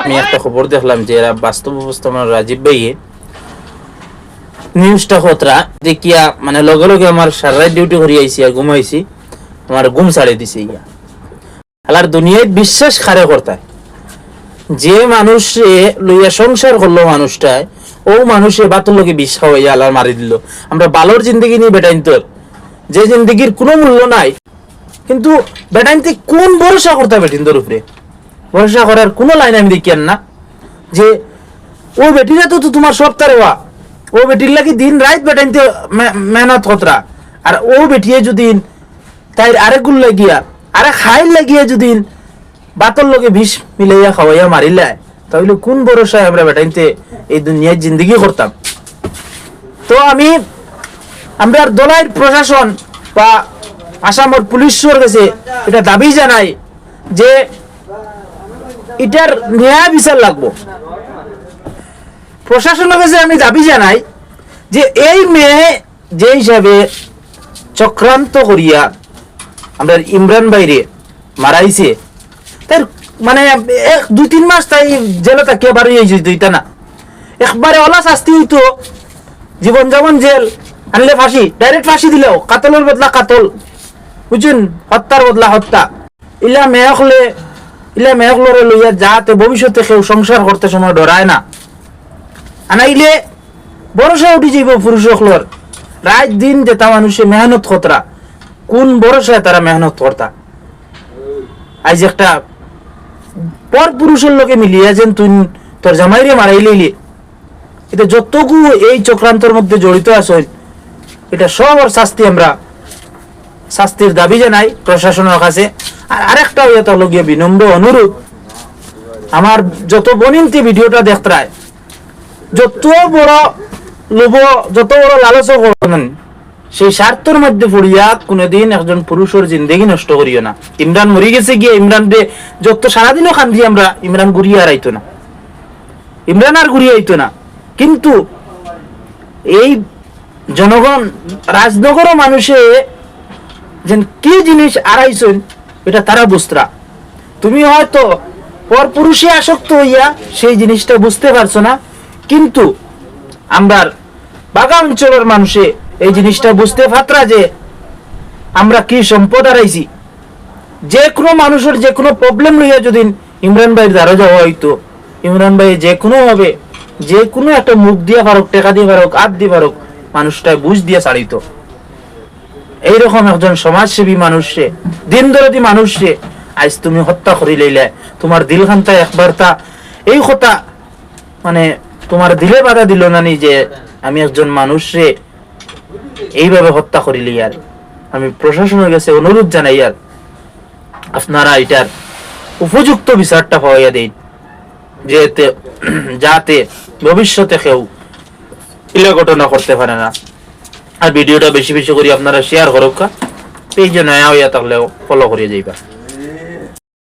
আমি একটা খবর দেখলাম যে এরা বাস্তব অবস্থা আমার রাজীব ভাইয়ে নিউজটা খতরা দেখিয়া মানে লগে লগে আমার সারা রাত ডিউটি করি আইছি আর ঘুমাইছি, আমার ঘুম ছাড়ে দিছে ইয়া। আলার দুনিয়ায় বিশ্বাস খারে করতায় যে মানুষে লইয়া সংসার করলো মানুষটায়, ও মানুষে বাতুর লোকে বিষ খাওয়াইয়া আলার মারি দিল। আমরা বালোর জিন্দগি নিয়ে বেটাইন তোর যে জিন্দগির কোনো মূল্য নাই, কিন্তু বেটাইনতে কোন ভরসা করতে বেটিন তোর উপরে ভরসা করার কোনো লাইন আমি দেখি না। যে ও বেটিরা তো তোমার সব তারেওয়া, ও বেটির লাগি দিন রাত বেটাইনতে মেহনত কতরা, আর ও বেটিয়ে যদি তাই আরেকগুলো লাগিয়া আরে খাইল লাগিয়া যদি বাতর লগে বিষ মিলাইয়া খাওয়াইয়া মারিলে, তাহলে কোন ভরসায় আমরা বেটাইনতে এই দুনিয়ার জিন্দগি করতাম। তো আমরা দলাইর প্রশাসন বা আসামের পুলিশের কাছে এটা দাবি জানাই যে এটার ন্যায় বিচার লাগবো। প্রশাসনের কাছে আমি দাবি জানাই যে এই মেয়ে যে হিসাবে চক্রান্ত করিয়া আমরা ইমরান ভাইরে মারাইছে, তার মানে 2-3 মাস তাই জেলে তাকে বাড়ি যেত, এটা না একবারে ওলা শাস্তি হইতো, জীবন যেমন জেল আনলে ফাঁসি, ডাইরেক্ট ফাঁসি দিলেও কাতলের বদলা কাতল, বুঝছেন, হত্যার বদলা হত্যা। ইলা মেয়কলরে লইয়া যাতে ভবিষ্যতে কেউ সংসার করতে সময় ডরায় না, আনাইলে ভরসা উঠি যাইব পুরুষ সকলর। রাত দিন যেটা মানুষে মেহনত কতরা, কোন ভরসায় তারা মেহনত করতা। আজ একটা পর পুরুষের লোকে মিলিয়ে যেন তুই তোর জামাইরে মারাইলে, এটা যতটুকু এই চক্রান্তের মধ্যে জড়িত আছে, এটা সবার শাস্তির দাবি জানাই প্রশাসনের কাছে। আর আরেকটা এটা লগিয়ে বিনম্র অনুরোধ, আমার যত বনিমতি ভিডিওটা দেখতায়, যত বড় লোভ যত বড় লালচ করেন, সেই স্বার্থের মধ্যে পড়িয়া কোনোদিন একজন পুরুষের জিন্দগি নষ্ট করিও না। ইমরান মরি গেছে গিয়ে ইমরান রে যত সারাদিনও খান্দি আমরা, ইমরান ঘুরিয়ে আর আইতো না, ইমরান আর ঘুরিয়ে আইতো না। কিন্তু এই জনগণ রাজনগর মানুষে যেন কি জিনিস আড়াইছেন এটা তারা বুঝতরা। তুমি হয়তো পর পুরুষে আসক্ত হইয়া সেই জিনিসটা বুঝতে পারছো না, কিন্তু আমরা বাগা অঞ্চলের মানুষে এই জিনিসটা বুঝতে পারতরা যে আমরা কি সম্পদ হারাইছি। যে কোনো মানুষের যে কোনো প্রবলেম লইয়া যদি ইমরান ভাইয়ের দ্বারা যাওয়া হইতো, ইমরান ভাই যে কোনো ভাবে যে কোনো একটা মুখ দিয়ে পারুক, টেকা দিয়ে পারুক, হাত দিয়ে পারুক, মানুষটা বুঝ দিয়ে ছাড়িত। এইরকম একজন সমাজসেবী মানুষে, দিন দরদি মানুষে আজ তুমি হত্যা করি লইলে, তোমার দিল খান্তা একবার তা এই কথা মানে তোমার দিলে বাধা দিল না নি যে আমি একজন মানুষে এইভাবে হত্যা করিলি। আর আমি প্রশাসনের কাছে অনুরোধ জানাই, আর আপনারা এটার উপযুক্ত বিচারটা পাওয়া দেন, যাতে ভবিষ্যতে কেউ ইলা ঘটনা করতে পারে না। আর ভিডিওটা বেশি বেশি করে আপনারা শেয়ার করুক, পেজে নয়া হইয়া থাকলেও ফলো করিয়ে যাইবা।